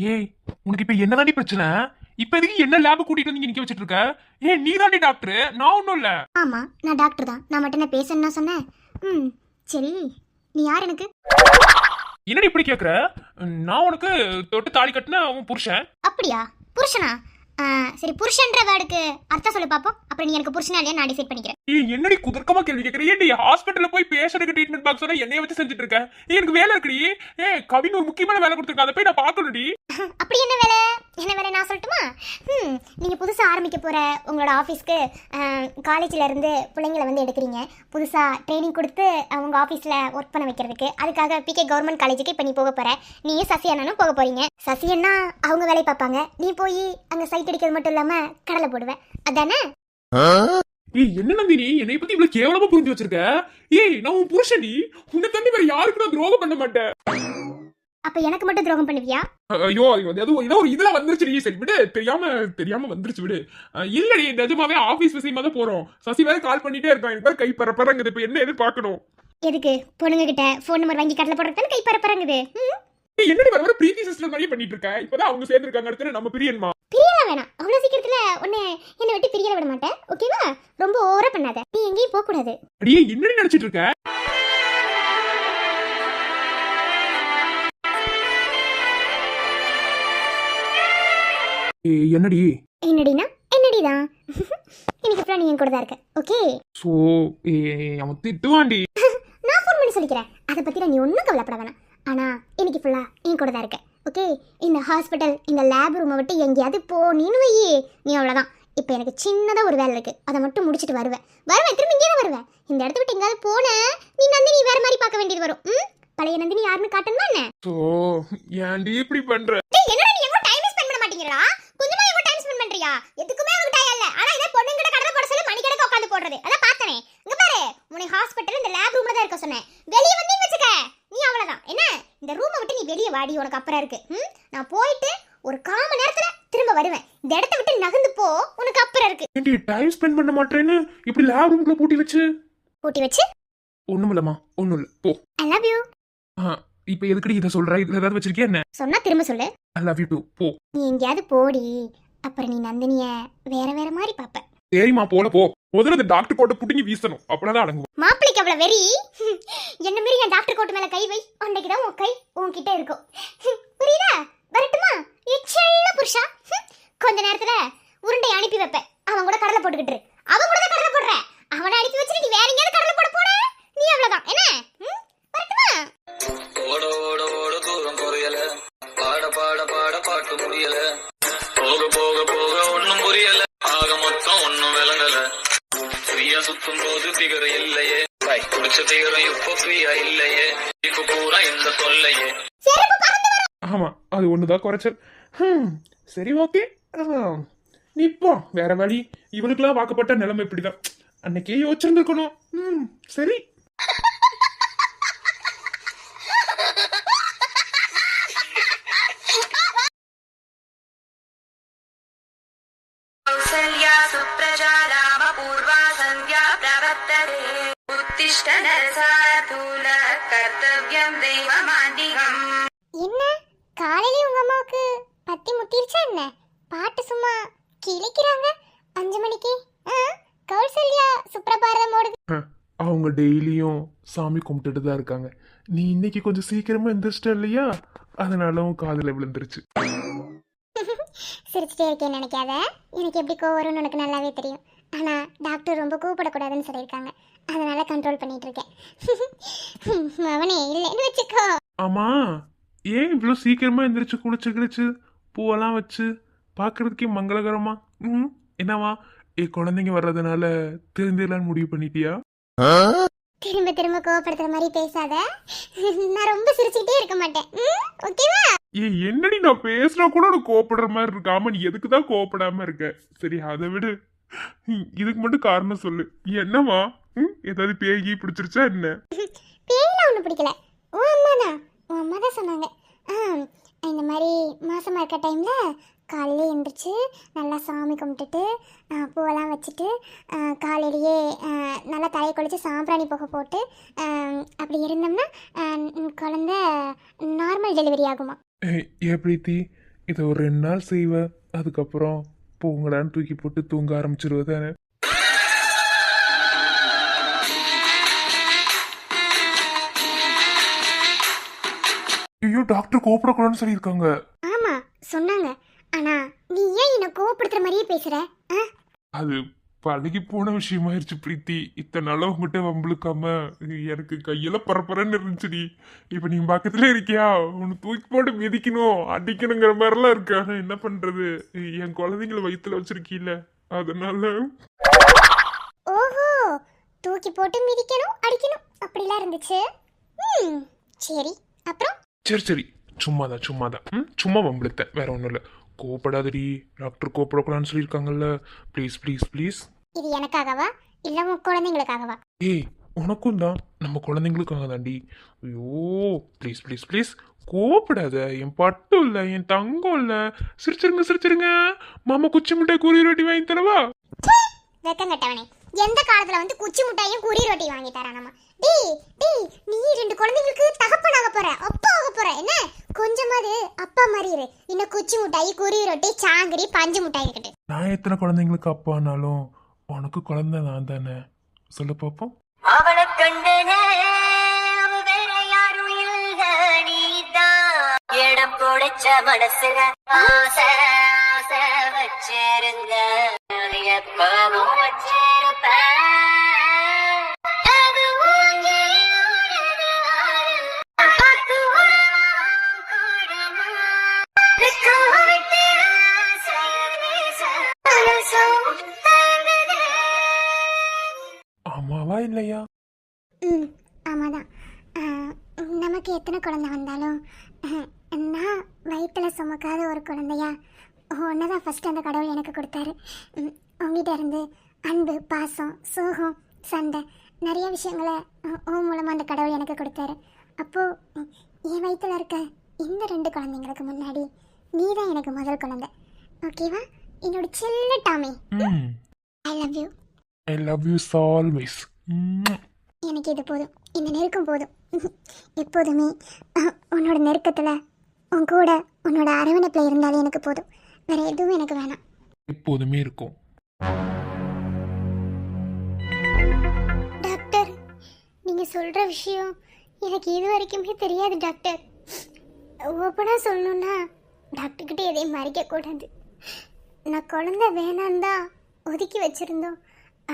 ஏய், உனக்கு இப்ப என்னதாண்டி பிரச்சனை? இப்ப எதுக்கு என்ன லேப் கூட்டிட்டு வந்து நிக்க வச்சிட்டு இருக்க? ஏய், நீ தாண்டி டாக்டர், நான் ஒண்ணும் இல்ல. ஆமா, நான் டாக்டர் தான். நான் மட்டும் என்ன பேசணும்னா சொன்னேன். சரி, நீ யார் எனக்கு? என்னடி இப்படி கேக்குற? நான் உனக்கு தொட்டு தாலி கட்டின உன் புருஷன். அப்படியா? புருஷனா? சரி, புருஷன்ற வேர்டுக்கு அர்த்தம் சொல்லு பாப்போம். அப்புறம் நீ எனக்கு புருஷனா இல்லையா நான் டிசைட் பண்ணிக்கிறேன். ஏய், என்னடி குதர்க்கமா கேள்வி கேக்குற? ஏன்டி ஹாஸ்பிடல்ல போய் பேஷண்ட்க்கு ட்ரீட்மெண்ட் பாக்ஸ் சொன்னா என்னைய வச்சு செஞ்சுட்டு இருக்க? எனக்கு வேலை இருக்குடி. கவின் ஒரு முக்கியமான வேலை கொடுத்துருக்க, அதை போய் நான் பார்க்கணும்டி. அப்படி என்ன வேலை? என்ன வேலை நான் சொல்லட்டுமா? நீங்க புதுசா ஆரம்பிக்க போற உங்களோட ஆபீஸ்க்கு காலேஜ்ல இருந்து பிள்ளைங்களை வந்து எடுக்கிறீங்க. புதுசா ட்ரைனிங் கொடுத்து உங்க ஆபீஸ்ல ஒர்க் பண்ண வைக்கிறதுக்கு. அதுக்காக பிகே கவர்மெண்ட் காலேஜுக்கு இப்ப நீ போக போற. நீயும் சசி அண்ணனும் போக போறீங்க. சசி அண்ணா அவங்க வேலையை பார்ப்பாங்க, நீ போய் அங்க சைட் அடிக்கிறது மட்டும் இல்லாம கடலை போடுவேன், அதானே? ஏய், என்ன நந்தினி என்னை பத்தி இவ்வளவு கேவலமா புரிஞ்சு வச்சிருக்க? ஏய், நான் உன் புருஷன்டி. உன்னை தண்ணி வேற யாருக்கு நான் துரோகம் பண்ண மாட்டேன். அப்ப எனக்கு மட்டும் துரோகம் பண்ணுவியா? ஐயோ, ஏதோ ஒரு இதுல வந்துருச்சு. சரி விடு, தெரியாம வந்துருச்சு விடு. இல்லடி, நிஜமாவே ஆபீஸ் விஷயமா தான் போறோம். சசி வேற கால் பண்ணிட்டே இருக்கான். எனக்கு வேற கை பரப்பறங்குது. இப்ப என்ன எதிர்பார்க்கணும்? எதுக்கு? பொண்ணுங்க கிட்ட போன் நம்பர் வாங்கி கடலை போடுறதுன்னு கை பரப்பறங்குது. என்னடி வர பிரீத்தி சிஸ்டர் மாதிரியே பண்ணிட்டு இருக்க? இப்பதான் அவங்க சேர்ந்துருக்காங்க, அடுத்து நம்ம பிரியன்மா. பிரியலாம் வேணாம், அவ்வளவு சீக்கிரத்துல என்னை விட்டு பிரியல விட மாட்டேன், ஓகேவா? ரொம்ப ஓவரா பண்ணாத. நீ எங்கேயும் போக கூடாது. அடியே, என்னடி நினைச்சிட்டு இருக்க? என்னடி? என்னடினா என்னடிதான். இன்னைக்கு ஃபுல்லா நீ என் கூட தான் இருக்க, ஓகே? சோ அவன் திட்டுவாண்டி. நான் ஃபோன் பண்ணி சொல்லிக்கிறேன், அதை பத்தி நீ ஒன்றும் கவலைப்பட வேணாம். ஆனா இன்னைக்கு ஃபுல்லா என் கூட தான் இருக்க, ஓகே? இந்த ஹாஸ்பிட்டல், இந்த லேப் ரூமை விட்டு எங்கேயாவது போனீன்னு வையே, நீ அவ்வளோதான். இப்போ எனக்கு சின்னதாக ஒரு வேலை இருக்கு, அதை மட்டும் முடிச்சுட்டு வருவேன். திரும்ப இங்கே தான் வருவேன். இந்த இடத்த விட்டு எங்கேயாவது போனேன் நீ நந்தினி வேற மாதிரி பார்க்க வேண்டியது வரும். பழைய நந்தினி யாருன்னு காட்டணுமா என்ன? சோ ஏன்டி இப்படி பண்ற? என்னடா நீ எவ்வளவு டைம் ஸ்பெண்ட் பண்ண மாட்டீங்களா? கொஞ்சமா எவ்வளவு டைம் ஸ்பெண்ட் பண்றியா? எதுக்குமே உங்களுக்கு டைம் இல்ல. ஆனா இத பொண்ணுங்க கிட்ட கடலை போட சொல்லி மணிக்கணக்கு உட்கார்ந்து போடுறது, அத பார்த்தனே. இங்க பாரு, உன்னை ஹாஸ்பிடல் இந்த லேப் ரூம்ல தான் இருக்க சொன்னேன். வெளிய வந்து வெச்சுக்க, நீ அவ்வளவுதான். என்ன, இந்த ரூமை விட்டு நீ வெளிய வாடி, உனக்கு அப்புறம் இருக்கு. நான் போயிட்டு ஒரு 1/4 மணி நேரத்துல திரும்ப வருவேன். இந்த இடத்த விட்டு நகர்ந்து போ, உனக்கு அப்புறம் இருக்கு. ஏன்டி டைம் ஸ்பெண்ட் பண்ண மாட்டேன்னு இப்படி லேப் ரூம்ல பூட்டி வச்சு? ஒண்ணுமில்லமா, ஒண்ணும் இல்ல, போ. I love you. இப்போ எதுக்குடி இத சொல்ற? இதுல ஏதாவது வச்சிருக்கியா என்ன? சொன்னா திரும்ப சொல்லு. I love you too, போ. நீ எங்கயாவது போடி, அப்புறம் நீ நந்தினிய வேற மாதிரி பாப்ப. சரிமா, போ. முதல்ல அந்த டாக்டர் கோட்டை புட்டிங்கி வீசணும், அப்பதான் அடங்கும். மாப்பிளைக்கு அவ்வளவு வெறி. என்ன மீறி என் டாக்டர் கோட்டு மேல கை வை, அன்னைக்குதான் உன் கை உன்கிட்ட இருக்கும். புரியுதா? வரட்டுமா எச்சல்ல புருஷா? கொஞ்ச நேரத்துல உருண்டை அனுப்பி வைப்பேன், அவன் கூட கடலை போட்டுக்கிட்டு இரு. அவன் கூட தான் கடலை போடுற, அவனை அனுப்பி வச்சு நீ வேற எங்கேயாவது கடலை போட போற, நீ அவ்வளவுதான். என்ன, வரட்டுமா? ஓட ஓட ஓட தூரம் குறையல, பாட பாட பாட பாட்டு முடியல, போக போக போக ஒன்னும் புரியல, ஆக மொத்தம் ஒன்னும் விளங்கல, ஃப்ரீயா சுத்தும் போது பிகர இல்லையே, குடிச்ச பிகரம் இப்போ ஃப்ரீயா இல்லையே, இப்ப பூரா இந்த தொல்லையே. ஆமா, அது ஒண்ணுதான் குறைச்சல். சரி, ஓகே, நீ போ, வேற வழி. இவனுக்குலாம் வாக்கப்பட்ட நிலைமை இப்படிதான். அன்னைக்கே யோசிச்சிருந்துருக்கணும். சரி. என்ன காலையில உங்க அம்மாவுக்கு பத்தி முத்திருச்சா என்ன? பாட்டு சும்மா கிழிக்கிறாங்க 5 மணிக்கு. கௌசல்யா சுப்ரபாரதம் ஓடுது. அவங்க டெய்லியும் சாமி கும்பிட்டுட்டு தான் இருக்காங்க. நீ இன்னைக்கு கொஞ்சம் சீக்கிரமா எந்திரிச்சிட்ட இல்லையா, அதனால உன் காதுல விழுந்துருச்சு. சிரிச்சுட்டே இருக்கேன்னு நினைக்காத, எனக்கு எப்படி கோவம் வரும்னு உனக்கு நல்லாவே தெரியும். ஆனா டாக்டர் ரொம்ப கூப்பிடக்கூடாதுன்னு சொல்லியிருக்காங்க, அதனால கண்ட்ரோல் பண்ணிட்டு இருக்கேன். அவனே இல்லைன்னு வச்சுக்கோ. ஆமா, ஏன் இவ்வளவு சீக்கிரமா எந்திரிச்சு குளிச்சு பூவெல்லாம் வச்சு பாக்குறதுக்கே மங்களகரமா? என்னவா, குழந்தைங்க வர்றதுனால தெரிஞ்சிடலான்னு முடிவு பண்ணிட்டியா? திரும்ப திரும்ப கோவப்படுத்துற மாதிரி பேசாத, நான் ரொம்ப சிரிச்சுக்கிட்டே இருக்க மாட்டேன், ஓகேவா? என்னடி நான் பேசுனா கூட உனக்கு கோவப்படுற மாதிரி இருக்கு. ஆமா, நீ எதுக்குதான் கோவப்படாம இருக்க? சரி, அதை விடு. இதுக்கு மட்டும் காரணம் சொல்லு, என்னவா? ஏதாவது பேகி பிடிச்சிருச்சா என்ன? பேய்லாம் ஒன்றும் பிடிக்கல, உன் அம்மா தான் சொன்னாங்க. இந்த மாதிரி மாசமா இருக்க டைம்ல காலையில எழுந்திரிச்சு நல்லா சாமி கும்பிட்டுட்டு பூவெல்லாம் வச்சுட்டு காலையிலேயே நல்லா தலையை குளித்து சாம்பிராணி புகை போட்டு அப்படி இருந்தோம்னா குழந்த நார்மல் டெலிவரி ஆகுமா? ஏ பிரீத்தி, இதை ஒரு 2 நாள் செய்வ, அதுக்கப்புறம் பூங்கடான்னு தூக்கி போட்டு தூங்க ஆரம்பிச்சிருவதானே. ஐயோ, டாக்டர் கூப்பிடக்கூடாதுன்னு சொல்லியிருக்காங்க. ஆமா சொன்னாங்க. ஆனா நீ ஏன் என்ன கோவப்படுத்துற மாதிரியே பேசுற? அது பழகி போன விஷயமாயிருச்சு பிரீத்தி. இத்தனை நாளா உங்ககிட்ட வம்பளுக்காம எனக்கு கையெல்லாம் பரப்பரன்னு இருந்துச்சுடி. இப்ப நீ பக்கத்துல இருக்கியா, உன்னை தூக்கி போட்டு மிதிக்கணும் அடிக்கணுங்கிற மாதிரிலாம் இருக்கு. ஆனா என்ன பண்றது, என் குழந்தைங்களை வயித்துல வச்சிருக்கீல, அதனால. ஓஹோ, தூக்கி போட்டு மிதிக்கணும் அடிக்கணும் அப்படிலாம் இருந்துச்சு. சரி, அப்புறம்? சரி சும்மாதான் சும்மா வம்பளுத்தேன், வேற ஒன்றும் இல்லை. கோவப்படாதடி, டாக்டர் கோவப்படக்கூடாதுன்னு சொல்லியிருக்காங்கல்ல. Please please please. இது எனக்காகவா இல்ல உன் குழந்தைங்களுக்காகவா? ஏய், உனக்கும் தான், நம்ம குழந்தைங்களுக்காக தாண்டி. ஐயோ, ப்ளீஸ் ப்ளீஸ் ப்ளீஸ் கோவப்படாத. என் பட்டு இல்ல, என் தங்கம் இல்ல. சிரிச்சிருங்க. மாமா குச்சி மிட்டாய் கூறி ரொட்டி வாங்கி தரவா? வெக்கம் கட்டவனே, எந்த காலத்துல வந்து குச்சி முட்டாயும் குறி ரொட்டி வாங்கி தரானாமா? டேய் டேய், நீ 2 குழந்தைங்களுக்கு தகப்பனாக போற, அப்பா ஆக போற. என்ன கொஞ்சமாவது அப்பா மாதிரி இரு. இன்னும் குச்சி முட்டாய் குறி ரொட்டி சாங்கிரி பஞ்சு முட்டாய் இருக்கட்டு. நான் எத்தனை குழந்தைங்களுக்கு அப்பானாலும் உனக்கு குழந்தை நான் தானே. சொல்ல பாப்போம். அவளை கண்டனே, அவ வேற யாரும் இல்ல, நீதான் இடம் பிடிச்ச மனசுல ஆசை ஆசை வச்சிருந்த, எப்பவும் வச்சிருப்ப. அது உன்னையோட ஆறு, பார்த்து உறவாம் கூடமா. நிற்க விட்டு ஆசைய வீச, மனசும் தாங்குதே. ஆமாவா இல்லையா? ஆமாதான். நமக்கு எத்தனை குழந்தை வந்தாலும் நான் வயிற்றில் சுமக்காத ஒரு குழந்தையா ஒன்னதான் ஃபஸ்ட்டு அந்த கடவுள் எனக்கு கொடுத்தாரு. உங்ககிட்ட இருந்து அன்பு, பாசம், சோகம், சண்டை, நிறைய விஷயங்களை உன் மூலமாக அந்த கடவுள் எனக்கு கொடுத்தாரு. அப்போது என் வயிற்றில் இருக்க இந்த 2 குழந்தைங்களுக்கு முன்னாடி நீ தான் எனக்கு முதல் குழந்தை. ஓகேவா? என்னோட சின்ன Tommy. I love you. I love you always. எனக்கு இது போதும், இந்த நெருக்கம் போதும். எப்போதுமே உன்னோட நெருக்கத்தில் உன் கூட உன்னோட அரவணைப்பில் இருந்தாலே எனக்கு போதும். வேற எதுவும் எனக்கு வேணாம். எப்போதுமே இருக்கும். டாக்டர், நீங்கள் சொல்கிற விஷயம் எனக்கு இது வரைக்குமே தெரியாது டாக்டர். ஓப்பனாக சொல்லணுன்னா டாக்டர்கிட்ட எதையும் மறைக்கக்கூடாது. நான் குழந்தை வேணான்னு தான் ஒதுக்கி வச்சுருந்தோம்.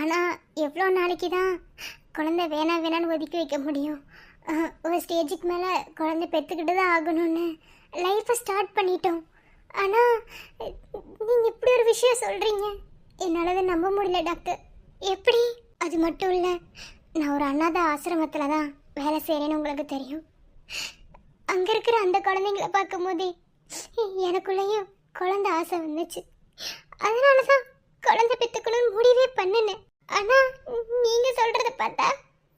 ஆனால் எவ்வளோ நாளைக்கு தான் குழந்தை வேணான்னு ஒதுக்கி வைக்க முடியும்? ஒரு ஸ்டேஜுக்கு மேலே குழந்தை பெற்றுக்கிட்டு தான் ஆகணும்னு லைஃப்பை ஸ்டார்ட் பண்ணிட்டோம். ஆனால் நீங்கள் இப்படி ஒரு விஷயம் சொல்கிறீங்க, என்னால் அதை நம்ப முடியல டாக்டர். எப்படி? அது மட்டும் இல்லை, நான் ஒரு அனாதை ஆசிரமத்தில் தான் வேலை செய்கிறேன்னு உங்களுக்கு தெரியும். அங்கே இருக்கிற அந்த குழந்தைங்கள பார்க்கும்போதே எனக்குள்ளேயும் குழந்தை ஆசை வந்துச்சு. அதனால தான் குழந்தை பெற்றுக்கணும்னு முடிவே பண்ணினேன். ஆனால் நீங்கள் சொல்கிறத பார்த்தா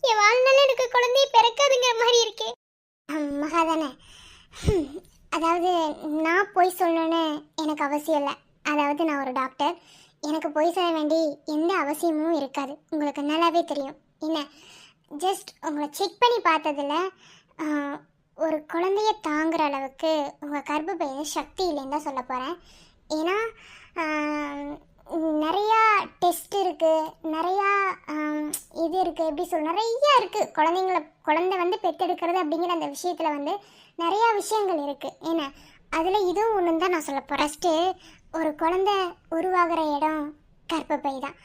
என் வாழ்நாள் எனக்கு குழந்தைய பிறக்காதுங்கிற மாதிரி இருக்கே. மகாதானே, அதாவது நான் போய் சொல்லணும்னு எனக்கு அவசியம் இல்லை. அதாவது நான் ஒரு டாக்டர், எனக்கு போய் சொல்ல வேண்டி எந்த அவசியமும் இருக்காது. உங்களுக்கு நல்லாவே தெரியும். என்ன, ஜஸ்ட் உங்களை செக் பண்ணி பார்த்ததில் ஒரு குழந்தைய தாங்குற அளவுக்கு உங்கள் கர்ப்பப்பையில் சக்தி இல்லைன்னு தான் சொல்ல போகிறேன். ஏன்னா நிறையா டெஸ்ட் இருக்குது, நிறையா இது இருக்குது, எப்படி சொல்ல, நிறையா இருக்குது. குழந்தை வந்து பெற்றெடுக்கிறது அப்படிங்கிற அந்த விஷயத்தில் வந்து நிறையா விஷயங்கள் இருக்குது. ஏன்னா அதில் இதுவும் ஒன்று தான் நான் சொல்ல போகிறேன். ஃபஸ்ட்டு ஒரு குழந்தை உருவாகிற இடம் கர்ப்பப்பை தான்.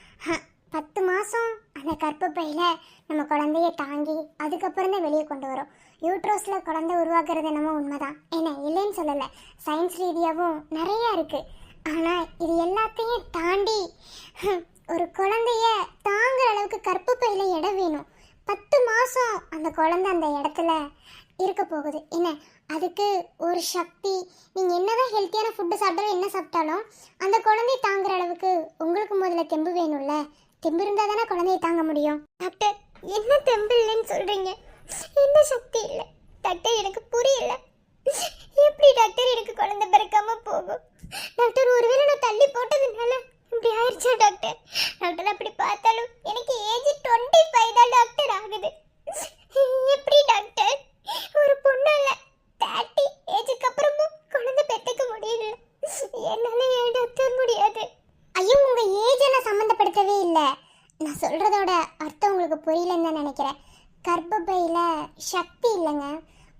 10 மாதம் அந்த கர்ப்பப்பையில் நம்ம குழந்தைய தாங்கி அதுக்கப்புறம் தான் வெளியே கொண்டு வரோம். யூட்ரோஸில் குழந்தை உருவாக்குறது என்னமோ உண்மைதான், ஏன்னா இல்லைன்னு சொல்லலை, சயின்ஸ் ரீதியாகவும் நிறையா இருக்குது. ஆனால் இது எல்லாத்தையும் தாண்டி ஒரு குழந்தைய தாங்குற அளவுக்கு கர்ப்பப்பையில் இடம் வேணும். 10 மாதம் அந்த குழந்தை அந்த இடத்துல இருக்க போகுது. என்ன, அதுக்கு ஒரு சக்தி, நீங்கள் என்னதான் ஹெல்த்தியான ஃபுட்டு சாப்பிட்டாலும் என்ன சாப்பிட்டாலும் அந்த குழந்தைய தாங்குற அளவுக்கு உங்களுக்கு முதல்ல தெம்பு வேணும்ல. தெம்பு இருந்தால் தானே குழந்தைய தாங்க முடியும். டாக்டர், என்ன தெம்பு இல்லைன்னு சொல்கிறீங்க? என்ன சக்தி இல்லை டாக்டர்? எனக்கு புரியல. எப்படி டாக்டர் எனக்கு குழந்தை பிறக்காம போகும்? டாக்டர், ஒருவேளை நான் தள்ளி போட்டதுனால இப்படி ஆயிடுச்சா டாக்டர்? டாக்டர், அப்படி பார்த்தாலும் எனக்கு ஏஜ் 25 தான் டாக்டர் ஆகுது. எப்படி டாக்டர் ஒரு பொண்ணால 30 ஏஜுக்கு அப்புறமும் குழந்தை பெற்றுக்க முடியல?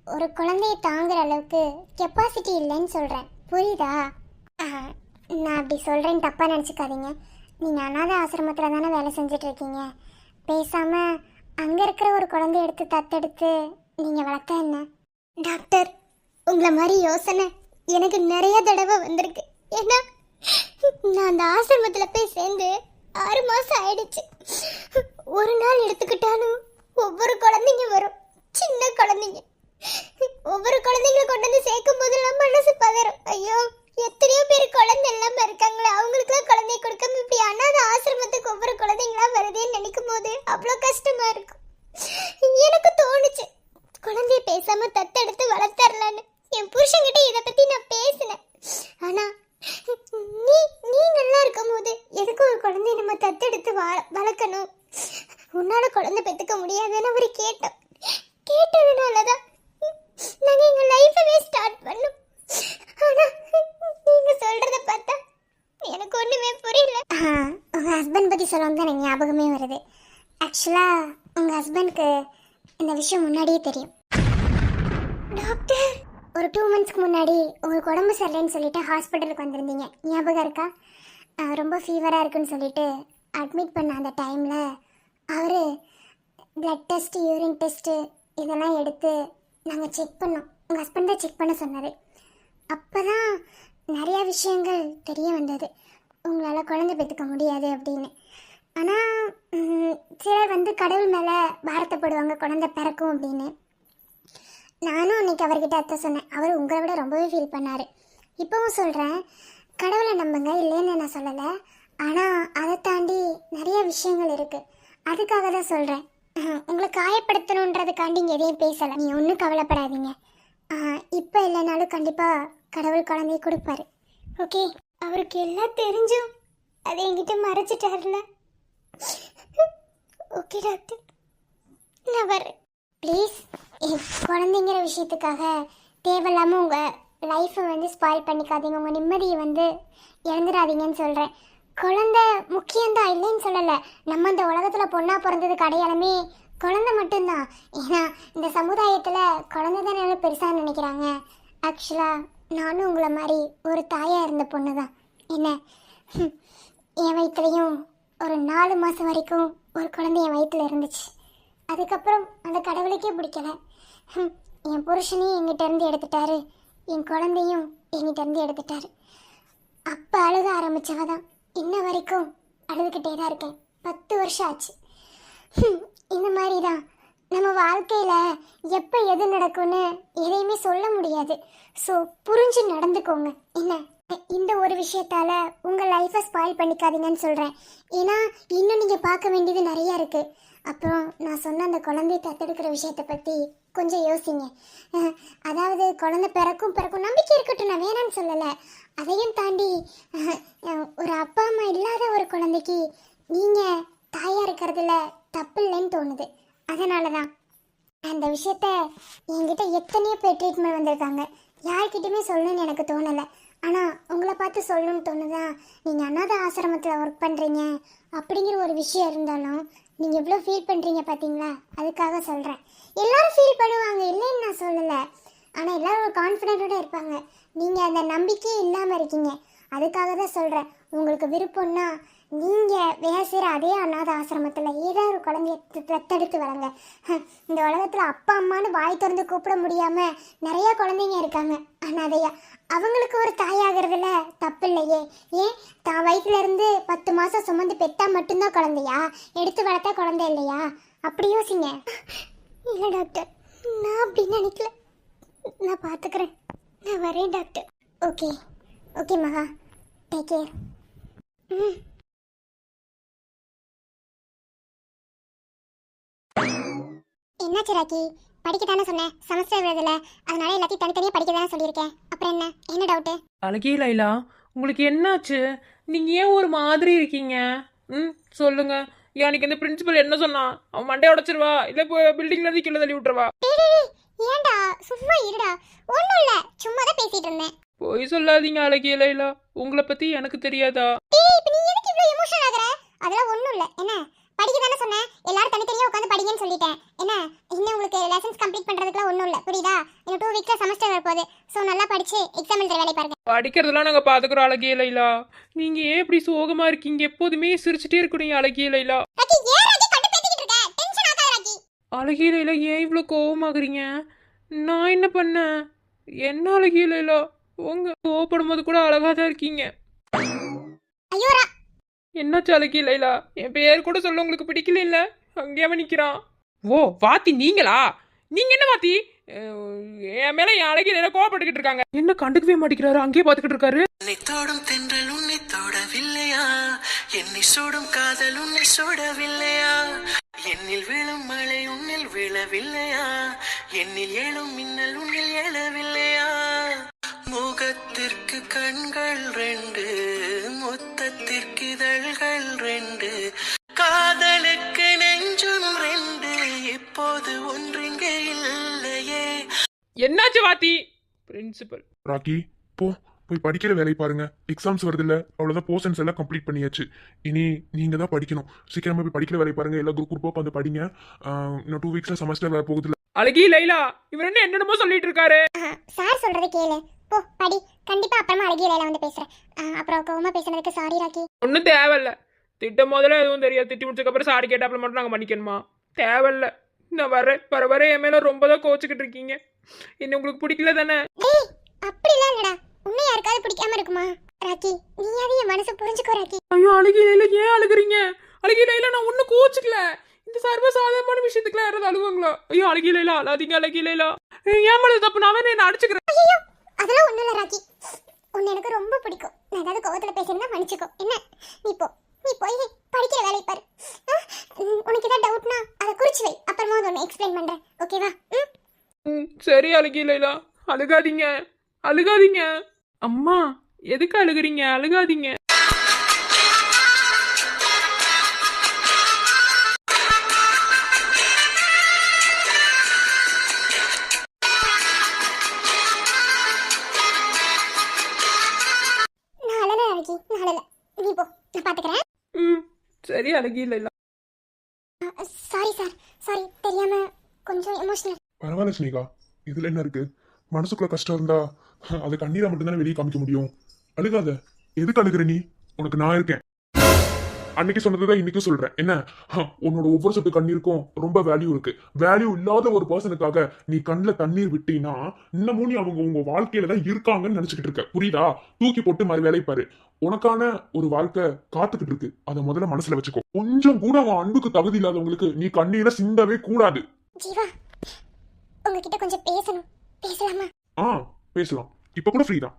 ஒரு குழந்தைய தாங்குற அளவுக்கு கெப்பாசிட்டி இல்லைன்னு சொல்கிறேன், புரியுதா? நான் அப்படி சொல்கிறேன்னு தப்பாக நினச்சிக்காதீங்க. நீங்கள் அனாதை ஆசிரமத்தில் தானே வேலை செஞ்சிட்ருக்கீங்க. பேசாமல் அங்கே இருக்கிற ஒரு குழந்தைய எடுத்து தத்தெடுத்து நீங்கள் வளர்த்தா என்ன? டாக்டர், உங்களை மாதிரி யோசனை எனக்கு நிறைய தடவை வந்திருக்கு. ஏன்னா நான் அந்த ஆசிரமத்தில் போய் சேர்ந்து 6 மாதம் ஆயிடுச்சு. ஒரு நாள் எடுத்துக்கிட்டாலும் ஒவ்வொரு குழந்தைங்க வரும், சின்ன குழந்தைங்க. ஒவ்வொரு குழந்தைங்களை கொண்டு வந்து சேர்க்கும் போதெல்லாம் மனசு பதறும். ஐயோ, எத்தனையோ பேர் குழந்தை இல்லாம இருக்காங்களே, அவங்களுக்குலாம் குழந்தைய கொடுக்காம இப்படி அனாத ஆசிரமத்துக்கு ஒவ்வொரு குழந்தைங்களா வருதேன்னு நினைக்கும் போது அவ்வளோ கஷ்டமா இருக்கும். எனக்கு தோணுச்சு குழந்தைய பேசாம தத்தெடுத்து வளர்த்தரலான்னு. என் புருஷன்கிட்ட இதை பத்தி நான் பேசினேன். ஆனா நீ நீ நல்லா இருக்கும் போது எதுக்கு ஒரு குழந்தைய நம்ம தத்தெடுத்து வளர்க்கணும்? உன்னால குழந்தை பெற்றுக்க முடியாதுன்னு அவரு கேட்டதுனாலதான் நாங்க எங்க லைஃபவே ஸ்டார்ட் பண்ணோம். ஆனா நீங்க சொல்றத பார்த்தா எனக்கு ஒண்ணுமே புரியல. உங்க ஹஸ்பண்ட் பத்தி சொல்லவும் தான் எனக்கு ஞாபகமே வருது. ஆக்சுவலா உங்க ஹஸ்பண்ட்க்கு இந்த விஷயம் முன்னாடியே தெரியும். டாக்டர், ஒரு 2 மந்த்ஸ்க்கு முன்னாடி உங்களுக்கு உடம்பு சரியில்லைன்னு சொல்லிட்டு ஹாஸ்பிட்டலுக்கு வந்திருந்தீங்க, ஞாபகம் இருக்கா? ரொம்ப ஃபீவராக இருக்குன்னு சொல்லிட்டு அட்மிட் பண்ண அந்த டைமில் அவர் பிளட் டெஸ்ட்டு, யூரின் டெஸ்ட்டு இதெல்லாம் எடுத்து நாங்கள் செக் பண்ணோம். உங்கள் ஹஸ்பண்ட் தான் செக் பண்ண சொன்னார். அப்போ தான் நிறையா விஷயங்கள் தெரிய வந்தது. உங்களால் குழந்தை பெற்றுக்க முடியாது அப்படின்னு. ஆனால் சிலர் வந்து கடவுள் மேலே பாரத்தப்படுவாங்க குழந்தை பிறக்கும் அப்படின்னு. நானும் அன்றைக்கி அவர்கிட்ட அத்தை சொன்னேன். அவர் உங்களை விட ரொம்பவே ஃபீல் பண்ணார். இப்போவும் சொல்கிறேன், கடவுளை நம்புங்க, இல்லைன்னு நான் சொல்லலை. ஆனால் அதை தாண்டி நிறைய விஷயங்கள் இருக்குது. அதுக்காக தான் சொல்கிறேன். உங்களை காயப்படுத்தணுன்றதுக்காண்டி இங்கே எதையும் பேசலை. நீங்கள் ஒன்றும் கவலைப்படாதீங்க. இப்போ இல்லைனாலும் கண்டிப்பாக கடவுள் குழந்தைய கொடுப்பாரு. ஓகே? அவருக்கு எல்லாம் தெரிஞ்சும் அதை என்கிட்ட மறைச்சிட்டாருல. ஓகே டாக்டர், நான் வரேன். ப்ளீஸ், குழந்தைங்கிற விஷயத்துக்காக தேவையில்லாமல் உங்கள் லைஃப்பை வந்து ஸ்பாயில் பண்ணிக்காதீங்க. உங்கள் நிம்மதியை வந்து இழந்துடாதீங்கன்னு சொல்கிறேன். குழந்தை முக்கியம்தான், இல்லைன்னு சொல்லலை. நம்ம இந்த உலகத்தில் பொண்ணாக பிறந்ததுக்கு அடையாளமே குழந்தை மட்டும்தான். ஏன்னா இந்த சமுதாயத்தில் குழந்தை தான் நல்லா பெருசாக நினைக்கிறாங்க. ஆக்சுவலாக நானும் உங்களை மாதிரி ஒரு தாயாக இருந்த பொண்ணு தான். என்ன, என் வயிற்றுலையும் ஒரு 4 மாதம் வரைக்கும் ஒரு குழந்தை என் வயிற்றில் இருந்துச்சு. அதுக்கப்புறம் அந்த கடவுளுக்கே பிடிக்கல. என் புருஷனையும் எங்கிட்ட இருந்து எடுத்துட்டாரு, என் குழந்தையும் எங்கிட்ட இருந்து எடுத்துட்டாரு. அப்போ அழுக ஆரம்பிச்சவ தான் இன்ன வரைக்கும் அழுதுகிட்டே தான் இருக்கேன். 10 வருஷம் ஆச்சு. இந்த மாதிரி தான் நம்ம வாழ்க்கையில் எப்போ எது நடக்கும்னு எதையுமே சொல்ல முடியாது. ஸோ புரிஞ்சு நடந்துக்கோங்க. என்ன, இந்த ஒரு விஷயத்தால் உங்கள் லைஃப்பை ஸ்பாயில் பண்ணிக்காதீங்கன்னு சொல்கிறேன். ஏன்னா இன்னும் நீங்கள் பார்க்க வேண்டியது நிறையா இருக்குது. அப்புறம் நான் சொன்ன அந்த குழந்தைய தத்தெடுக்கிற விஷயத்தை பற்றி கொஞ்சம் யோசிங்க. அதாவது குழந்தை பிறக்கும் நம்பிக்கை இருக்கட்டும், நான் வேணான்னு சொல்லலை. அதையும் தாண்டி ஒரு அப்பா அம்மா இல்லாத ஒரு குழந்தைக்கு நீங்கள் தாயாக இருக்கிறதுல தப்பு இல்லைன்னு தோணுது. அதனால தான் அந்த விஷயத்த என்கிட்ட எத்தனையோ பேர் ட்ரீட்மெண்ட் வந்திருக்காங்க. யார்கிட்டையுமே சொல்லணும்னு எனக்கு தோணலை. ஆனால் உங்களை பார்த்து சொல்லணும்னு தோணுதா. நீங்கள் அனாதை ஆசிரமத்தில் ஒர்க் பண்ணுறீங்க அப்படிங்கிற ஒரு விஷயம் இருந்தாலும் நீங்கள் எவ்வளோ ஃபீல் பண்ணுறீங்க பார்த்தீங்களா? அதுக்காக சொல்கிறேன். எல்லோரும் ஃபீல் பண்ணுவாங்க, இல்லைன்னு நான் சொல்லலை. ஆனால் எல்லோரும் ஒரு கான்ஃபிடென்ட்டோடு இருப்பாங்க. நீங்கள் அந்த நம்பிக்கையே இல்லாமல் இருக்கீங்க. அதுக்காக தான் சொல்கிறேன். உங்களுக்கு விருப்பம்னா நீங்கள் வேலை செய்கிற அதே அனாத ஆசிரமத்தில் ஏதாவது ஒரு குழந்தைய தத்தெடுத்து வளங்க. இந்த உலகத்தில் அப்பா அம்மானு வாய் திறந்து கூப்பிட முடியாமல் நிறையா குழந்தைங்க இருக்காங்க அனாதையா. அவங்களுக்கு ஒரு தாயாகிறதுல தப்பு இல்லையே. ஏன் தான் வயிற்றுலேருந்து 10 மாதம் சுமந்து பெற்றா மட்டும்தான் குழந்தையா? எடுத்து வளர்த்தா குழந்தை இல்லையா? அப்படி யோசிங்க. இல்லை டாக்டர், நான் அப்படி நினைக்கல. நான் பார்த்துக்கிறேன். நான் வரேன் டாக்டர். ஓகே ஓகே மகா, டேக் கேர். என்னாச்சு ராக்கி? படிக்க தானே சொன்னேன், செமஸ்டர் எழுதல, அதனால எல்லாத்தையும் தனித்தனியாக படிக்க தானே சொல்லியிருக்கேன். அப்புறம் என்ன டவுட்டு? அழகே லைலா, உங்களுக்கு என்னாச்சு? நீங்க ஏன் ஒரு மாதிரி இருக்கீங்க? சொல்லுங்க. எனக்கு இந்த பிரின்சிபல் என்ன சொன்னா? அவன் மண்டைய உடைச்சிருவா, இல்ல பில்டிங்ல இருந்து கீழே தள்ளி விட்டுருவா. ஏன்டா சும்மா இருடா. ஒண்ணும் இல்ல, சும்மா தான் பேசிட்டு இருந்தேன். போய் சொல்லாதீங்க அழகே லைலா, உங்களை பத்தி எனக்கு தெரியாதா? இப்ப நீ எதுக்கு இவ்வளவு எமோஷன் ஆகுற? அதெல்லாம் ஒண்ணும் இல்ல. என்ன படிக்க தானே சொன்னேன். எல்லாரும் தனித்தனியா உட்காந்து படிங்கன்னு சொல்லிட்டேன். என்ன இன்னும் உங்களுக்கு லெசன்ஸ் கம்ப்ளீட் பண்றதுக்குலாம் ஒண்ணும் இல்ல, புரியுதா? இன்னும் 2 வீக்ஸ்ல செமஸ்டர் வரப்போகுது. ஸோ நல்லா படிச்சு எக்ஸாம் எழுதுற வேலையை பாருங்க. படிக்கிறதெல்லாம் நாங்க பாத்துக்கிறோம் அழகிய லைலா. நீங்க ஏன் இப்படி சோகமா இருக்கீங்க? எப்போதுமே சிரிச்சுட்டே இருக்கணும் அழகிய லைலா. ராக்கி ஏன் ராக்கி கடுப்பேத்திக்கிட்டு இருக்க? டென்ஷன் ஆகாத ராக்கி. அழகிய லைலா ஏன் இவ்வளோ கோவமாகறீங்க? நான் என்ன பண்ணேன்? என்ன அழகிய லைலா? உங்க கோவப்படும் போது கூட அழகா தான் இருக்கீங்க. ஐயோ என்னாச்சு அழகிய லைலா? என் பேர் கூட சொல்ல உங்களுக்கு பிடிக்கல இல்ல? அங்கேயே நிக்கிறான். ஓ வாத்தி நீங்களா? நீங்க என்ன வாத்தி என் மேல என் அழகிய லைலா கோவப்பட்டுக்கிட்டு இருக்காங்க. என்ன கண்டுக்கவே மாட்டேங்கிறாரு, அங்கேயே பாத்துக்கிட்டு இருக்காரு. என்னை தோடும் தென்றல் உன்னை தோடவில்லையா? என்னை சூடும் காதல் உன்னை சூடவில்லையா? என்னில் விழும் மழை உன்னில் விழவில்லையா? என்னில் எழும் மின்னல் உன்னில் எழவில்லையா? முகத்திற்கு கண்கள் 2, முத்தத்திற்கு இதழ்கள் 2, காதலுக்கு நெஞ்சும் 2, இப்போது ஒன்றிங்கே இல்லையே. என்னாச்சு வாத்தி? பிரின்சிபல் ராக்கி போ, போய் படிக்கிற வேலையை பாருங்க. எக்ஸாம்ஸ் வருது இல்ல, அவ்வளவுதான். போர்ஷன்ஸ் எல்லாம் கம்ப்ளீட் பண்ணியாச்சு. இனி நீங்க தான் படிக்கணும். சீக்கிரமா போய் படிக்கிற வேலையை பாருங்க. எல்லாம் குரூப் குரூப்பா வந்து படிங்க. இன்னும் 2 வீக்ஸ்ல செமஸ்டர் வர போகுது. அழகிய லைலா இவர் என்ன என்னென்னமோ சொல்லிட்டு இருக்காரு. சார் சொல்றதை கேளு, போ படி. கண்டிப்பா அப்புறமா அழகிய லைலா வந்து பேசுறேன். அப்புறம் கோவமா பேசுனதுக்கு சாரி ராக்கி. ஒன்றும் தேவையில்ல. திட்டம் முதல்ல எதுவும் தெரியாது. திட்டி முடிச்சதுக்கப்புறம் சாரி கேட்டாப்புல மட்டும் நாங்கள் மன்னிக்கணுமா? தேவையில்ல. நான் வர என் மேல ரொம்ப தான் கோச்சுக்கிட்டு இருக்கீங்க. என்ன உங்களுக்கு பிடிக்கல தானே? டேய் அப்படிலாம் இல்லடா. உன்னை யாருக்காவது பிடிக்காம இருக்குமா ராக்கி? நீயாவது என் மனசை புரிஞ்சுக்கோ ராக்கி. ஐயோ அழகிய லைலா ஏன் அழுகுறீங்க? அழகிய லைலா நான் ஒன்றும் கோச்சுக்கல. இந்த சர்வ சாதாரணமான விஷயத்துக்குலாம் யாராவது அழுவாங்களா? ஐயோ அழகிய லைலா அழாதீங்க. அழகிய லைலா ஏன் மேல தப்பு? நான் என்ன அடிச்சுக்கிறேன். ஐயோ அதெல்லாம் ஒண்ணும் இல்ல ராக்கி. உன்னை எனக்கு ரொம்ப பிடிக்கும். நான் ஏதாவது கோவத்துல பேசியிருந்தா மன்னிச்சுக்கோ. என்ன நீ போய் படிக்கிற வேலையை பாரு. உனக்கு ஏதாவது டவுட்னா அதை குறிச்சு வை. அப்புறமா அதை ஒன்று எக்ஸ்பிளைன் பண்றேன். ஓகேவா? சரி அழகிய லைலா அழுகாதீங்க. அழுகாதீங்க. அம்மா எதுக்கு அழுகுறீங்க? அழுகாதீங்க. நான் அழல ராக்கி, நான் அழல. நீ போ, நான் பாத்துக்கிறேன். சரி அழகிய லைலா. சாரி சார், சாரி, தெரியாம கொஞ்சம் எமோஷனல். பரவாயில்ல ஸ்னேகா, இதுல என்ன இருக்கு? மனசுக்குள்ள கஷ்டம் இருந்தா அது கண்ணீரை மட்டும்தானே வெளியே காமிக்க முடியும். அழுகாத. எதுக்கு அழுகுற நீ? உனக்கு நான் இருக்கேன். அன்னைக்கு சொன்னதுதான் இன்னைக்கும் சொல்றேன். என்ன, உன்னோட ஒவ்வொரு சொட்டு கண்ணீருக்கும் ரொம்ப வேல்யூ இருக்கு. வேல்யூ இல்லாத ஒரு பர்சனுக்காக நீ கண்ணுல தண்ணீர் விட்டீங்கன்னா இன்னமும் நீ அவங்க உங்க வாழ்க்கையில தான் இருக்காங்கன்னு நினைச்சுக்கிட்டு இருக்க. புரியுதா? தூக்கி போட்டு மாதிரி வேலையை பாரு. உனக்கான ஒரு வாழ்க்கை காத்துக்கிட்டு இருக்கு. அதை முதல்ல மனசுல வச்சுக்கோ. கொஞ்சம் கூட அவன் அன்புக்கு தகுதி இல்லாதவங்களுக்கு நீ கண்ணீரை சிந்தவே கூடாது. ஜீவா, உங்ககிட்ட கொஞ்சம் பேசணும். பேசலாமா? பேசலாம். இப்ப கூட ஃப்ரீ தான்.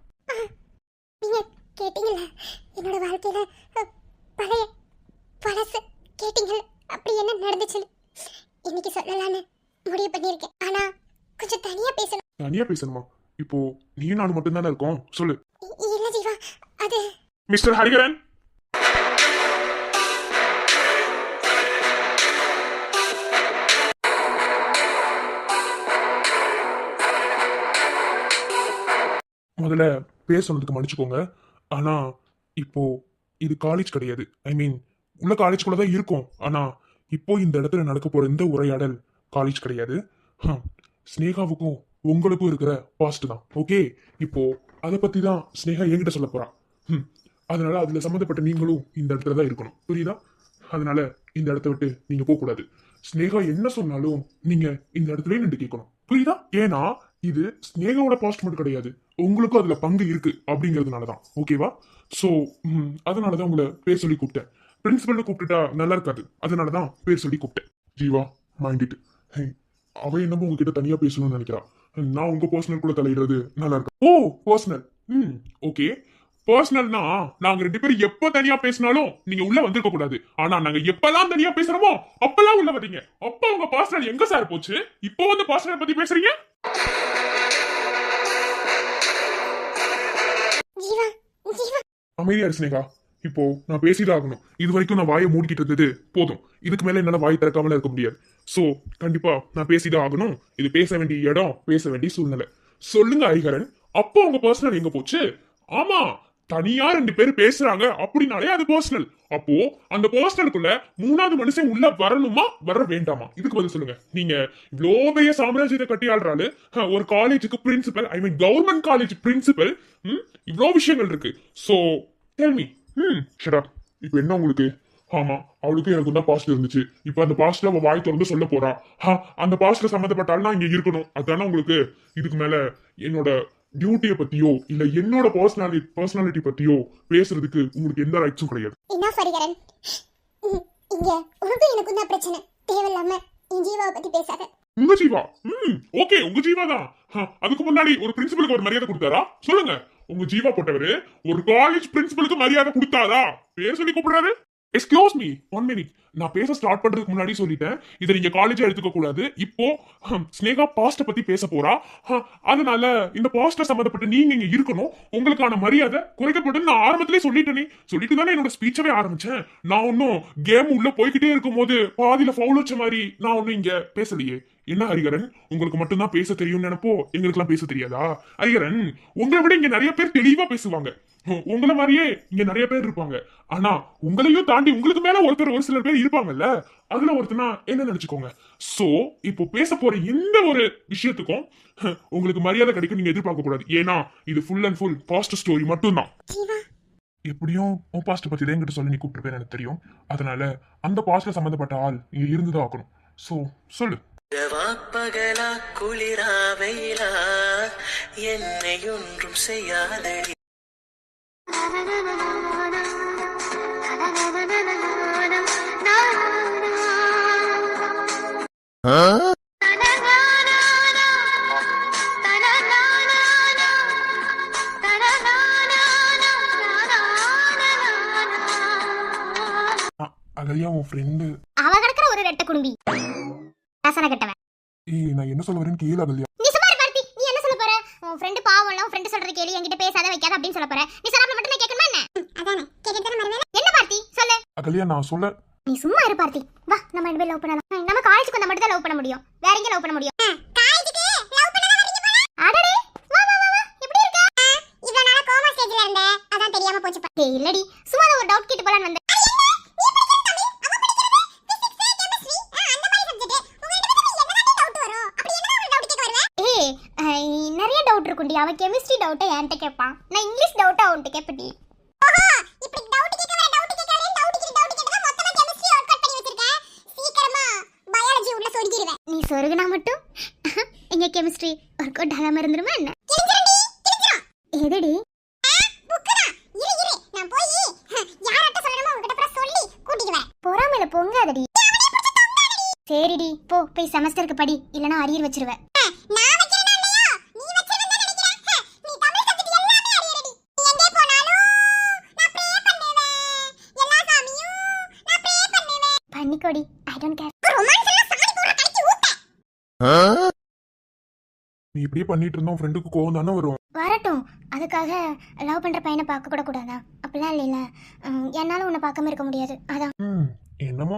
நீங்க கேட்டீங்கல்ல என்னோட வாழ்க்கையில பழைய பழசு கேட்டீங்கல்ல, அப்படி என்ன நடந்துச்சு இன்னைக்கு சொல்லலான்னு முடிவு பண்ணியிருக்கேன். ஆனா கொஞ்சம் தனியா பேசணும். தனியா பேசணுமா? இப்போ நீ நானும் மட்டும் தானே இருக்கோம். சொல்லு. இல்ல ஜீவா, அது மிஸ்டர் ஹரிகரன், முதல்ல பேர் சொன்னதுக்கு மன்னிச்சுக்கோங்க. ஆனா இப்போ இது காலேஜ் கிடையாது. ஐ மீன் உள்ள காலேஜ்குள்ள தான் இருக்கும். ஆனா இப்போ இந்த இடத்துல நடக்க போற இந்த உரையாடல் காலேஜ் கிடையாது. ஸ்னேகாவுக்கும் உங்களுக்கும் இருக்கிற பாஸ்ட் தான். ஓகே, இப்போ அதை பத்தி தான் ஸ்னேகா என்கிட்ட சொல்ல போறான். அதனால அதுல சம்மந்தப்பட்ட நீங்களும் இந்த இடத்துல தான் இருக்கணும். புரியுதா? அதனால இந்த இடத்த விட்டு நீங்க போக கூடாது. ஸ்னேகா என்ன சொன்னாலும் நீங்க இந்த இடத்துல நின்று கேட்கணும். புரியுதா? ஏன்னா இது ஸ்னேகாவோட பாஸ்ட் மட்டும் கிடையாது, உங்களுக்கும் அதுல பங்கு இருக்கு அப்படிங்கிறதுனாலதான். ஓகேவா? சோ அதனாலதான் உங்களை பேர் சொல்லி கூப்பிட்டேன். பிரின்சிபல்னு கூப்பிட்டுட்டா நல்லா இருக்காது. அதனாலதான் பேர் சொல்லி கூப்பிட்டேன். Jeeva, mind it. அவ என்னமோ உங்ககிட்ட தனியா பேசணும்னு நினைக்கிறா. நான் உங்க பர்சனல் கூட தலையிடுறது நல்லா இருக்கு. ஓ பர்சனல். ஓகே, பர்சனல்னா நாங்க 2 பேரும் எப்ப தனியா பேசினாலும் நீங்க உள்ள வந்திருக்க கூடாது. ஆனா நாங்க எப்பெல்லாம் தனியா பேசுறோமோ அப்பெல்லாம் உள்ள வந்தீங்க. அப்ப உங்க பர்சனல் எங்க சார் போச்சு? இப்போ வந்து பர்சனல் பத்தி பேசுறீங்க? ஜீவா, ஜீவா, அமைதியா இரு ஸ்னேகா. இப்போ நான் பேசிதான் ஆகணும். இது வரைக்கும் நான் வாயை மூடிக்கிட்டு இருந்தது போதும். இதுக்கு மேல என்னால வாய் திறக்காமல இருக்க முடியாது. சோ கண்டிப்பா நான் பேசிதான் ஆகணும். இது பேச வேண்டிய இடம், பேச வேண்டிய சூழ்நிலை. சொல்லுங்க ஹரிஹரன், அப்போ உங்க பர்சனல் எங்க போச்சு? ஆமா, தனியா 2 பேர் பேசுறாங்க அப்படின்னாலே அது பர்சனல். அப்போ அந்த பர்சனலுக்குள்ள 3வது மனுஷன் உள்ள வரணுமா வர வேண்டாமா? இதுக்கு பதில் சொல்லுங்க. நீங்க இவ்வளோ பெரிய சாம்ராஜ்யத்தை கட்டி ஆள்றாரு, ஒரு காலேஜுக்கு principal, I mean government college principal, இவ்வளோ விஷயங்கள் இருக்கு. So tell me. Shut up. இப்போ என்ன உங்களுக்கு? ஆமா, அவளுக்கு எனக்கு தான் பாஸ்ட் இருந்துச்சு. இப்போ அந்த பாஸ்ட்ல அவ வாய் திறந்து சொல்ல போறா. அந்த பாஸ்ட்ல சம்மந்தப்பட்டாலும் நான் இங்க இருக்கணும். அதானே உங்களுக்கு? இதுக்கு மேல என்னோட டியூட்டியை பத்தியோ இல்ல என்னோட பர்சனாலிட்டி பத்தியோ பேசுறதுக்கு உங்களுக்கு எந்த ரைட்ஸும் கிடையாது. என்ன ஹரிகரன், இங்க உனக்கு எனக்கு தான் பிரச்சனை. தேவையில்லாம என் ஜீவாவை பத்தி பேசாத. உங்க ஜீவா? ஓகே, உங்க ஜீவா தான். அதுக்கு முன்னாடி ஒரு பிரின்சிபலுக்கு ஒரு மரியாதை கொடுத்தாரா? சொல்லுங்க. உங்க ஜீவா போட்டவரு ஒரு காலேஜ் பிரின்சிபலுக்கு மரியாதை கொடுத்தாரா? பேர் சொல்லி கூப்பிடுறாரு. Excuse me, 1 minute. நான் பேச ஸ்டார்ட் பண்றதுக்கு முன்னாடி சொல்லிட்டேன், இதை நீங்க காலேஜா எடுத்துக்க கூடாது. இப்போ ஸ்னேகா பாஸ்ட பத்தி பேச போறா. அதனால இந்த பாஸ்ட சம்பந்தப்பட்டு நீங்க இங்க இருக்கணும். உங்களுக்கான மரியாதை குறைக்கப்படும் நான் ஆரம்பத்திலே சொல்லிட்டேனே. சொல்லிட்டு தானே என்னோட ஸ்பீச்சவே ஆரம்பிச்சேன். நான் ஒன்னும் கேம் உள்ள போய்கிட்டே இருக்கும் போது பாதியில ஃபவுல் வச்ச மாதிரி நான் ஒன்னும் இங்க பேசலையே. என்ன ஹரிகரன், உங்களுக்கு மட்டும்தான் பேச தெரியும் நினைப்போ, எங்களுக்கு எல்லாம் பேச தெரியாதா? ஹரிகரன், உங்களை விட இங்க நிறைய பேர் தெளிவா பேசுவாங்க. உங்களை மாதிரியே இங்க நிறைய பேர் இருப்பாங்க. ஆனா உங்களையும் தாண்டி உங்களுக்கு மேல ஒரு சிலர் பேர் இருப்பாங்கல்ல, அதுல ஒருத்தனா என்ன நினைச்சுக்கோங்க. சோ இப்போ பேச போற எந்த ஒரு விஷயத்துக்கும் உங்களுக்கு மரியாதை கிடைக்கும் நீங்க எதிர்பார்க்க கூடாது. ஏன்னா இது full and full past story மட்டும்தான். எப்படியும் உன் பாஸ்ட் பத்தி தான் என்கிட்ட சொல்லி நீ கூப்பிட்டு எனக்கு தெரியும். அதனால அந்த பாஸ்ட்ல சம்பந்தப்பட்ட ஆள் இங்க இருந்துதான் ஆக்கணும். சோ சொல்லு. பகலா குளிரா வெயிலா என்னை ஒன்றும் செய்யாதடி. அகல்யா உன் ஃப்ரெண்டு. அவ கிடக்குற ஒரு ரெட்ட குடும்பி ரசனை கட்டவன். நான் என்ன சொல்ல வரேன்னு கேளு அகல்யா. நீ சும்மா இரு பார்த்தி. நீ என்ன சொல்ல போற? உன் ஃப்ரெண்ட் பாவம்ல, உன் ஃப்ரெண்ட் சொல்றது கேளு, என்கிட்ட பேசாத வைக்காத அப்படின்னு சொல்ல போற. நீ சராப்ல மட்டும் நான் கேட்கணுமா என்ன? அதானே கேட்கறது மறவேல. என்ன பார்த்தி சொல்லு. அகல்யா நான் சொல்ல. நீ சும்மா இரு பார்த்தி. வா நம்ம ரெண்டு பேரும் லவ் பண்ணலாம். நம்ம காலேஜுக்கு வந்தா மட்டும் தான் லவ் பண்ண முடியும். வேற எங்க லவ் பண்ண முடியும்? காலேஜுக்கு லவ் பண்ண வரீங்க போல. அடடே வா வா வா. எப்படி இருக்க? இவ்வளவு நாளா கோமா ஸ்டேஜ்ல இருந்தே. அதான் தெரியாம போச்சு. ஏய் இல்லடி, சும்மா ஒரு டவுட் கேட்டு போலான்னு வந்தேன். நிறைய டவுட் இருக்குண்டி. அவன் கெமிஸ்ட்ரி டவுட்டை என்கிட்ட கேட்பான், நான் இங்கிலீஷ் டவுட்டை அவன்கிட்ட கேட்பேன். நீ சொருகுனா மட்டும் எங்க கெமிஸ்ட்ரி ஒர்க் அவுட் ஆகாம இருந்துருமா என்ன? எதுடி? பொறாமையில பொங்காதடி. சரிடி போ, போய் செமஸ்டருக்கு படி, இல்லனா அரியர் வச்சிருவேன். பண்ணிக்கோடி, ஐ டோன்ட் கேர். நீ இப்படியே பண்ணிட்டு இருந்தோம் ஃப்ரெண்டுக்கு கோவம் தானே வரும். வரட்டும். அதுக்காக லவ் பண்ற பையனை பார்க்க கூட கூடாதா? அப்படிலாம் இல்லைல்ல. என்னால உன்னை பார்க்காம இருக்க முடியாது. அதான். என்னமோ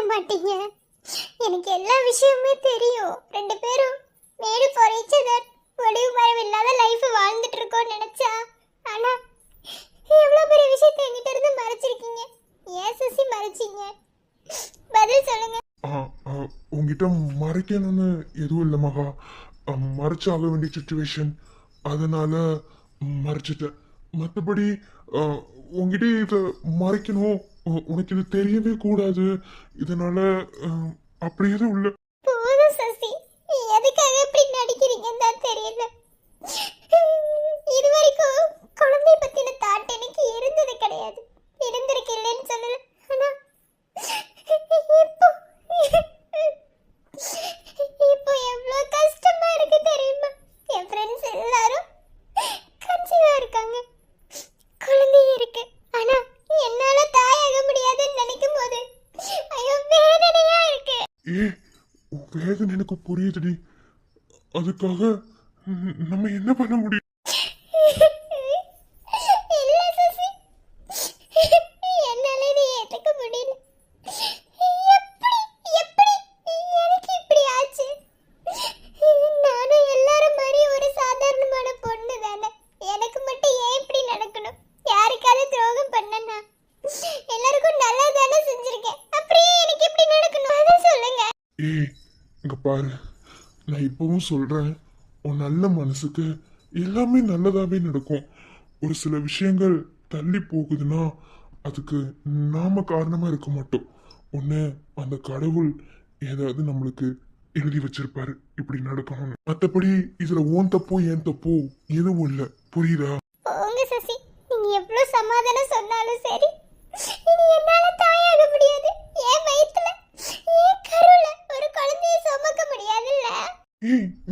மாட்டீங்க. எனக்கு எல்லா விஷயமுமே தெரியும். ரெண்டு பேரும் மேடு ஃபார் ஈச் அதர் ஒளிவு மறைவு இல்லாத லைஃப் வாழ்ந்துட்டு இருக்கோம்னு நினைச்சா, ஆனா எவ்வளவு பெரிய விஷயத்தை என்கிட்ட இருந்து மறைச்சிருக்கீங்க. ஏன் சசி மறைச்சீங்க? பதில் சொல்லுங்க. உங்க உன்கிட்ட மறைக்கணும்னு எதுவும் இல்லை மகா. மறைச்சாக வேண்டிய சுச்சுவேஷன், அதனால மறைச்சிட்டேன். மற்றபடி உன்கிட்ட இதை மறைக்கணும், உனக்கு இது தெரியவே கூடாது, இதனால அப்படி எதுவும் இல்லை. போதும் சசி, எதுக்காக இப்படி நடிக்கிறீங்கன்னு தான் தெரியல. இது வரைக்கும் குழந்தை பத்தின தாட் எனக்கு இருந்தது கிடையாது, இருந்திருக்கு இல்லைன்னு சொல்லல. ஆனா இப்போ எவ்வளவு கஷ்டமா இருக்கு தெரியுமா? என் ஃப்ரெண்ட்ஸ் எல்லாரும் கன்சீவா இருக்காங்க, குழந்தை இருக்கு. ஆனா என்னால தாயாக முடியாதுன்னு நினைக்கும் போது ஐயோ வேதனையா இருக்கு. உன் வேதனை எனக்கு புரியுதுடி. அதுக்காக நம்ம என்ன பண்ண முடியும்? இல்ல சசி, என்னால இதை ஏத்துக்க முடியல. எப்படி எனக்கு இப்படி ஆச்சு? நானும் எல்லாரும் மாதிரி ஒரு சாதாரணமான பொண்ணு தானே, எனக்கு மட்டும் ஏன் இப்படி நடக்கணும்? யாருக்காவது துரோகம் பண்ணனா? எல்லாருக்கும் நல்லா தானே செஞ்சிருக்கேன், அப்படியே எனக்கு இப்படி நடக்கணும்? அதை சொல்லுங்க. இங்க பாரு, நான் இப்பவும் சொல்றேன், உன் நல்ல மனசுக்கு எல்லாமே நல்லதாவே நடக்கும். ஒரு சில விஷயங்கள் தள்ளி போகுதுன்னா அதுக்கு நாம காரணமா இருக்க மாட்டோம். ஒண்ணு அந்த கடவுள் ஏதாவது நம்மளுக்கு எழுதி வச்சிருப்பாரு இப்படி நடக்கணும்னு. மற்றபடி இதுல ஓன் தப்போ ஏன் தப்போ எதுவும் இல்லை, புரியுதா? போங்க சசி, நீங்க எவ்வளவு சமாதானம் சொன்னாலும் சரி, இனி என்னால தாயாக முடியாது. என் வயித்துல, என் கருவுல ஒரு குழந்தைய சுமக்க முடியாதுல்ல.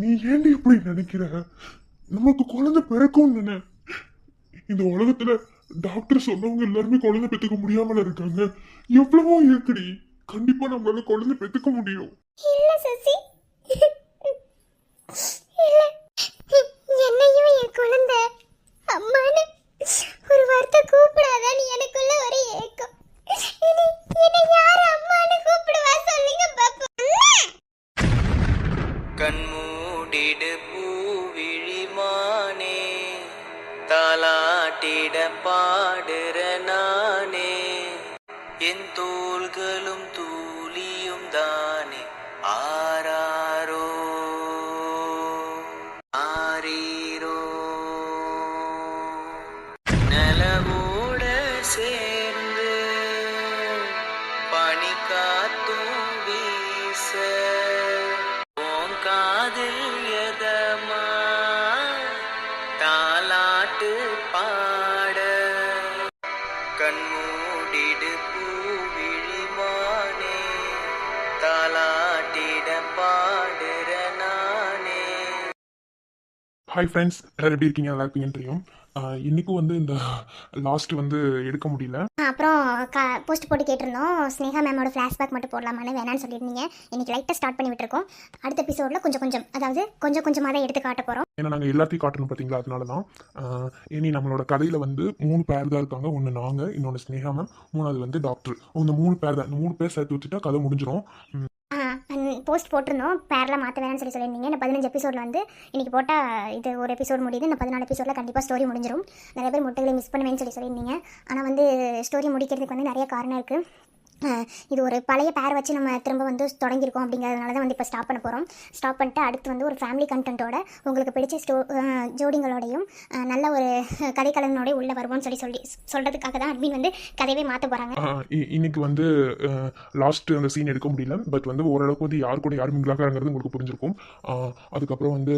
நீ ஏண்டி இப்படி நினைக்கிற? நமக்கு குழந்தை பிறக்கும் தானே. இந்த உலகத்துல டாக்டர் சொன்னவங்க எல்லாருமே குழந்தை பெத்துக்க முடியாமல இருக்காங்க. எவ்வளவோ இருக்குடி, கண்டிப்பா நம்மளால குழந்தை பெத்துக்க முடியும். இல்ல சசி, இல்ல, என்னையும் என் குழந்தை அம்மான்னு ஒரு வார்த்தை கூப்பிடாதான்னு எனக்குள்ள ஒரு ஏக்கம். இனி என்னை யார் அம்மான்னு கூப்பிடுவா சொல்லுங்க பாப்போம். கண்மூடிடு பூவிழிமானே, தாலாட்டிட பாடுற நானே, என் தோள்களும் தூளியும் தானே ஆராரோ ஆரீரோ. நிலவோட சேர்ந்து பனி காத்தும் வீச, உன் காதில் எதமா தாலாட்டு பாட, கண்மூடிடு பூவிழிமானே, தாலாட்டிட பாடுற நானே. ஹாய் ஃப்ரெண்ட்ஸ், எல்லாரும் எப்படி இருக்கீங்க? நல்லா இருப்பீங்கன்னு தெரியும். இன்னைக்கும் வந்து இந்த லாஸ்ட் வந்து எடுக்க முடியல. அப்புறம் போஸ்ட் போட்டு கேட்டிருந்தோம், ஸ்னேகா மேமோட ஃப்ளாஷ்பேக் மட்டும் போடலாமான்னு, வேணான்னு சொல்லியிருந்தீங்க. இன்னைக்கு லைட்டாக ஸ்டார்ட் பண்ணி விட்டுருக்கோம். அடுத்த எபிசோடில் கொஞ்சம் கொஞ்சமாக தான் எடுத்து காட்ட போகிறோம். ஏன்னா நாங்கள் எல்லாத்தையும் காட்டணும் பார்த்தீங்களா, அதனால தான். இனி நம்மளோட கதையில் வந்து 3 பேர் தான் இருக்காங்க. ஒன்று நாங்கள், இன்னொன்று ஸ்னேகா மேம், 3வது வந்து டாக்டர். இந்த 3 பேர் தான். இந்த 3 பேர் சேர்த்து வச்சுட்டா கதை முடிஞ்சிடும். போஸ்ட் போட்டிருந்தோம், பேரெலாம் மாற்ற வேணாம்னு சொல்லியிருந்தீங்க. இந்த 15 எபிசோடில் வந்து இன்றைக்கி போட்டால் இது ஒரு எபிசோட் முடியுது. இந்த 14 எபிசோடில் கண்டிப்பாக ஸ்டோரி முடிஞ்சிடும். நிறைய பேர் முட்டைகளை மிஸ் பண்ணுவேன்னு சொல்லியிருந்தீங்க. ஆனால் வந்து ஸ்டோரி முடிக்கிறதுக்கு வந்து நிறைய காரணம் இருக்குது. இது ஒரு பழைய பேர் வச்சு நம்ம திரும்ப வந்து தொடங்கியிருக்கோம். அப்படிங்கிறதுனால தான் வந்து இப்போ ஸ்டாப் பண்ண போகிறோம். ஸ்டாப் பண்ணிட்டு அடுத்து வந்து ஒரு ஃபேமிலி கண்டென்ட்டோட உங்களுக்கு பிடிச்ச ஜோடிங்களோடையும் நல்ல ஒரு கதைக்கலனோட உள்ளே வருவோம்னு சொல்கிறதுக்காக தான் அட்மின் வந்து கதையவே மாற்ற போகிறாங்க. இன்னைக்கு வந்து லாஸ்ட் அந்த சீன் எடுக்க முடியல. பட் வந்து ஓரளவுக்கு வந்து யார் கூட யார் மிங்கலாகிறாங்கிறது உங்களுக்கு புரிஞ்சிருக்கும். அதுக்கப்புறம் வந்து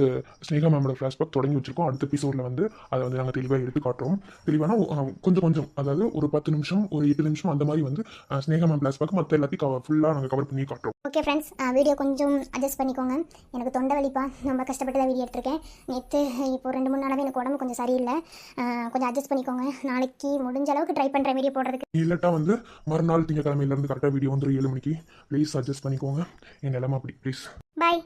ஸ்னேகா மேமோட ஃப்ளாஷ்பேக் தொடங்கி வச்சிருக்கோம். அடுத்த எபிசோடில் வந்து அதை வந்து நாங்கள் தெளிவாக எடுத்து காட்டுறோம். தெளிவான கொஞ்சம் அதாவது ஒரு 10 நிமிஷம், ஒரு 8 நிமிஷம் அந்த மாதிரி வந்து ஸ்னேகா மேம் ஃப்ளாஷ்பேக் மற்ற எல்லாத்தையும் ஃபுல்லாக நாங்கள் கவர் பண்ணி காட்டுறோம். ஓகே ஃப்ரெண்ட்ஸ், வீடியோ கொஞ்சம் அட்ஜஸ்ட் பண்ணிக்கோங்க. எனக்கு தொண்டை வலிப்பா, ரொம்ப கஷ்டப்பட்டு தான் வீடியோ எடுத்திருக்கேன். நேற்று இப்போ 2-3 நாளாகவே எனக்கு உடம்பு கொஞ்சம் சரியில்லை. கொஞ்சம் அட்ஜஸ்ட் பண்ணிக்கோங்க. நாளைக்கு முடிஞ்ச அளவுக்கு ட்ரை பண்ணுறேன் வீடியோ போடுறதுக்கு. இல்லட்டா வந்து மறுநாள் திங்கக்கிழமையிலேருந்து கரெக்டாக வீடியோ வந்துடும் 7 மணிக்கு. ப்ளீஸ் அட்ஜஸ்ட் பண்ணிக்கோங்க. என் நிலமை அப்படி, ப்ளீஸ். பாய்.